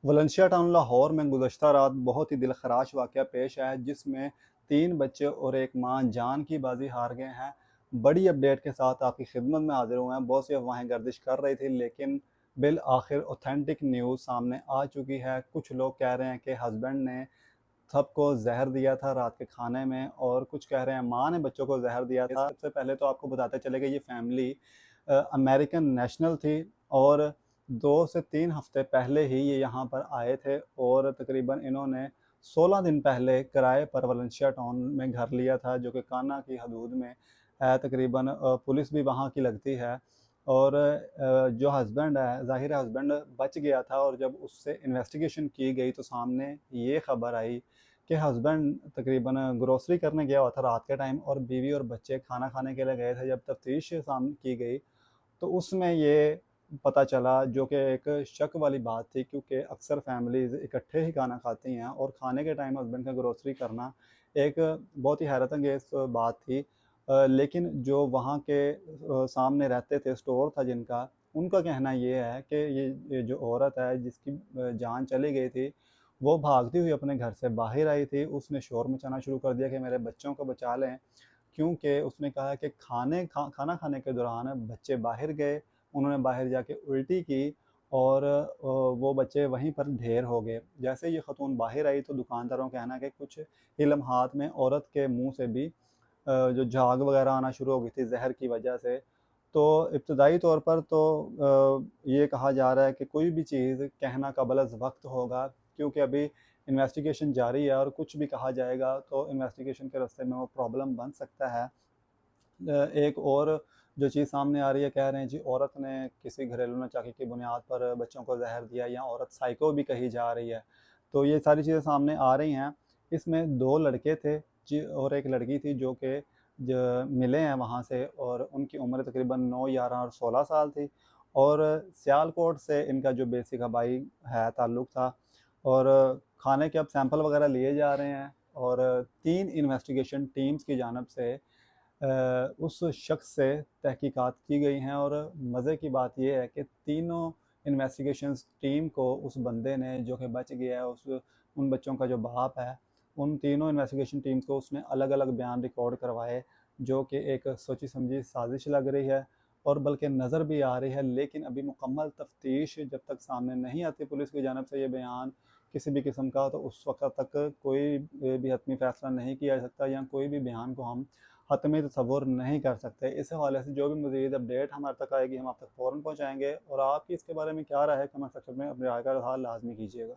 Valencia town Lahore में गुज़श्ता रात बहुत ही दिलखराश वाक़या पेश आया है, जिसमें 3 बच्चे और एक माँ जान की बाजी हार गए हैं। बड़ी अपडेट के साथ आपकी खिदमत में हाज़िर हुए हैं। बहुत सी अफ़वाहें गर्दिश कर रही थी, लेकिन बिल आखिर ऑथेंटिक न्यूज़ सामने आ चुकी है। कुछ लोग कह रहे हैं कि हस्बैंड ने सबको ज़हर दिया था रात के खाने में, और कुछ कह रहे हैं माँ ने बच्चों को ज़हर दिया था। सबसे पहले तो आपको बताते चले कि ये फैमिली अमेरिकन नेशनल थी, और 2 से 3 हफ़्ते पहले ही ये यहाँ पर आए थे, और तकरीबन इन्होंने 16 दिन पहले किराए पर वलेंशिया टाउन में घर लिया था, जो कि काना की हदूद में है। तकरीबन पुलिस भी वहाँ की लगती है, और जो हस्बैंड है, ज़ाहिर है हस्बैंड बच गया था, और जब उससे इन्वेस्टिगेशन की गई तो सामने ये खबर आई कि हस्बैंड तकरीबन ग्रोसरी करने गया हुआ था रात के टाइम, और बीवी और बच्चे खाना खाने के लिए गए थे। जब तफ्तीश सामने की गई तो उसमें ये पता चला, जो कि एक शक वाली बात थी, क्योंकि अक्सर फैमिलीज़ इकट्ठे ही खाना खाती हैं, और खाने के टाइम हस्बैंड का ग्रोसरी करना एक बहुत ही हैरत अंगेज़ बात थी। लेकिन जो वहाँ के सामने रहते थे, स्टोर था जिनका, उनका कहना ये है कि ये जो औरत है जिसकी जान चली गई थी, वो भागती हुई अपने घर से बाहर आई थी। उसने शोर मचाना शुरू कर दिया कि मेरे बच्चों को बचा लें, क्योंकि उसने कहा कि खाना खाने के दौरान बच्चे बाहर गए, उन्होंने बाहर जाके उल्टी की, और वो बच्चे वहीं पर ढेर हो गए। जैसे ये ख़तून बाहर आई तो दुकानदारों का कहना है कि कुछ ही लम्हात में औरत के मुँह से भी जो झाग वग़ैरह आना शुरू हो गई थी ज़हर की वजह से। तो इब्तदाई तौर पर तो ये कहा जा रहा है कि कोई भी चीज़ कहना क़बल-अज़-वक़्त होगा, क्योंकि अभी इन्वेस्टिगेशन जारी है, और कुछ भी कहा जाएगा तो इन्वेस्टिगेशन के रास्ते में वो प्रॉब्लम बन सकता है। एक और जो चीज़ सामने आ रही है, कह रहे हैं जी औरत ने किसी घरेलू नाचाकी की बुनियाद पर बच्चों को ज़हर दिया, या औरत साइको भी कही जा रही है। तो ये सारी चीज़ें सामने आ रही हैं। इसमें 2 लड़के थे जी, और 1 लड़की थी, जो कि ज मिले हैं वहाँ से, और उनकी उम्र तकरीबन 9, 11 और 16 साल थी, और सियालकोट से इनका जो बेसिक हवाई है ताल्लुक था, और खाने के अब सैंपल वग़ैरह लिए जा रहे हैं, और 3 इन्वेस्टिगेशन टीम्स की जानिब से उस शख्स से तहकीकात की गई हैं, और मज़े की बात ये है कि तीनों इन्वेस्टिगेशंस टीम को उस बंदे ने, जो कि बच गया है, उन बच्चों का जो बाप है, उन तीनों इन्वेस्टिगेशन टीम्स को उसने अलग-अलग बयान रिकॉर्ड करवाए, जो कि एक सोची-समझी साज़िश लग रही है, और बल्कि नज़र भी आ रही है। लेकिन अभी मुकम्मल तफ्तीश जब तक सामने नहीं आती पुलिस की जानिब से ये बयान किसी भी किस्म का, तो उस वक़्त तक कोई भी हतमी फ़ैसला नहीं किया जा सकता, या कोई भी बयान को हम हतमी तसव्वुर नहीं कर सकते। इस हवाले से जो भी मज़ीद अपडेट हमारे तक आएगी, हम आप तक फ़ौरन पहुँचाएँगे, और आपकी इसके बारे में क्या राय है, कमेंट सेक्शन में अपनी राय का इज़हार लाज़मी कीजिएगा।